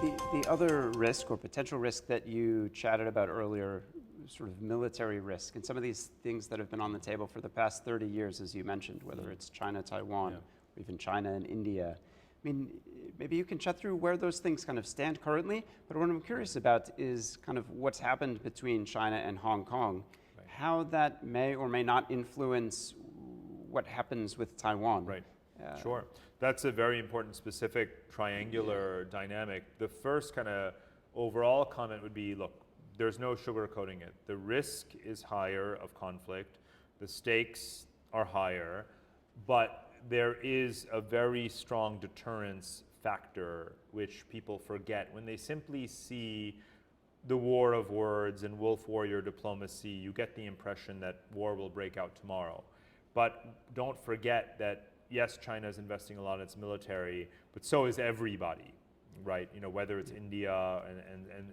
The other risk or potential risk that you chatted about earlier, sort of military risk, and some of these things that have been on the table for the past 30 years, as you mentioned, whether it's China, Taiwan, or even China and India. I mean, maybe you can chat through where those things kind of stand currently, but what I'm curious about is kind of what's happened between China and Hong Kong, how that may or may not influence what happens with Taiwan. Right. Sure. That's a very important specific triangular dynamic. The first kind of overall comment would be, look, there's no sugarcoating it. The risk is higher of conflict. The stakes are higher, but there is a very strong deterrence factor which people forget. When they simply see the war of words and wolf warrior diplomacy, you get the impression that war will break out tomorrow. But don't forget that yes, China is investing a lot in its military, but so is everybody, right? You know, whether it's India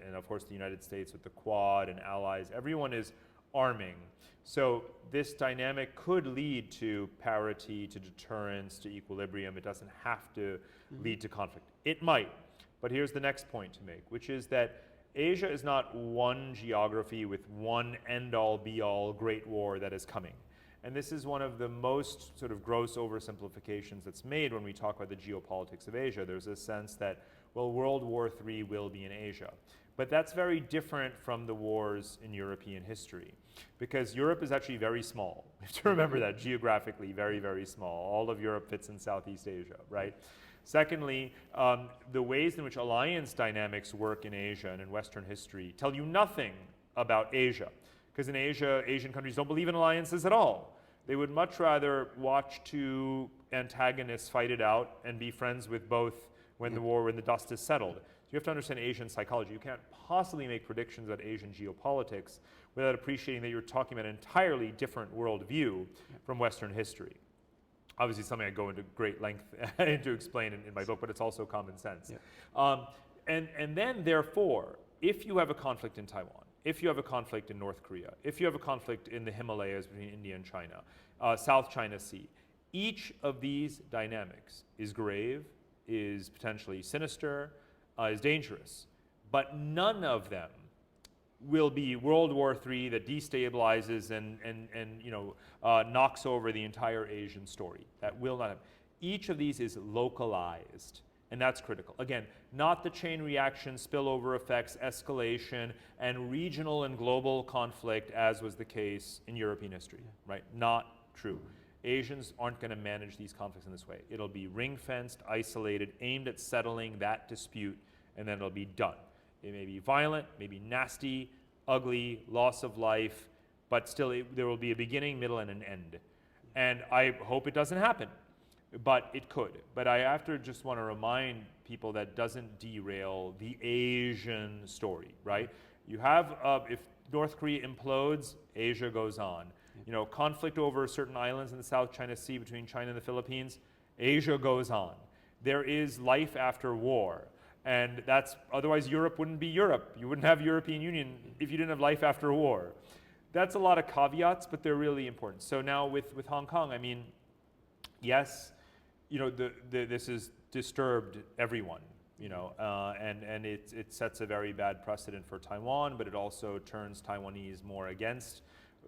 and of course the United States with the Quad and allies, everyone is arming. So this dynamic could lead to parity, to deterrence, to equilibrium. It doesn't have to lead to conflict. It might, but here's the next point to make, which is that Asia is not one geography with one end-all, be-all great war that is coming. And this is one of the most sort of gross oversimplifications that's made when we talk about the geopolitics of Asia. There's a sense that, well, World War III will be in Asia. But that's very different from the wars in European history, because Europe is actually very small. You have to remember that, geographically, very, very small. All of Europe fits in Southeast Asia, right? Secondly, the ways in which alliance dynamics work in Asia and in Western history tell you nothing about Asia. Because in Asia, Asian countries don't believe in alliances at all. They would much rather watch two antagonists fight it out and be friends with both when the dust is settled. So you have to understand Asian psychology. You can't possibly make predictions about Asian geopolitics without appreciating that you're talking about an entirely different worldview from Western history. Obviously something I go into great length to explain in my book, but it's also common sense. And then therefore, if you have a conflict in Taiwan, if you have a conflict in North Korea, if you have a conflict in the Himalayas between India and China, South China Sea, each of these dynamics is grave, is potentially sinister, is dangerous. But none of them will be World War III that destabilizes and knocks over the entire Asian story. That will not happen. Each of these is localized. And that's critical. Again, not the chain reaction, spillover effects, escalation, and regional and global conflict as was the case in European history, right? Not true. Asians aren't going to manage these conflicts in this way. It'll be ring-fenced, isolated, aimed at settling that dispute, and then it'll be done. It may be violent, maybe nasty, ugly, loss of life, but still there will be a beginning, middle, and an end. And I hope it doesn't happen. But it could. But I have to just want to remind people that doesn't derail the Asian story, right? You have, if North Korea implodes, Asia goes on. You know, conflict over certain islands in the South China Sea between China and the Philippines, Asia goes on. There is life after war. And that's, otherwise Europe wouldn't be Europe. You wouldn't have European Union if you didn't have life after war. That's a lot of caveats, but they're really important. So now with Hong Kong, I mean, yes, you know, this has disturbed everyone, you know, and it sets a very bad precedent for Taiwan, but it also turns Taiwanese more against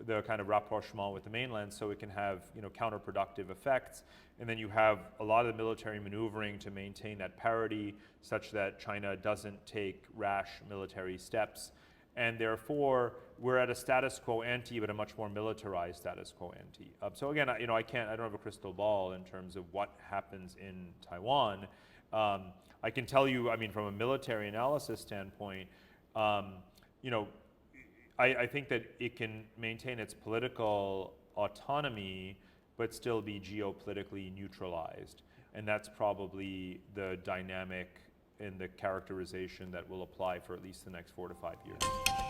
the kind of rapprochement with the mainland, so it can have, you know, counterproductive effects. And then you have a lot of the military maneuvering to maintain that parity such that China doesn't take rash military steps. And therefore, we're at a status quo ante, but a much more militarized status quo ante. So again, you know, I don't have a crystal ball in terms of what happens in Taiwan. I can tell you, I mean, from a military analysis standpoint, you know, I think that it can maintain its political autonomy, but still be geopolitically neutralized. And that's probably the dynamic in the characterization that will apply for at least the next 4 to 5 years.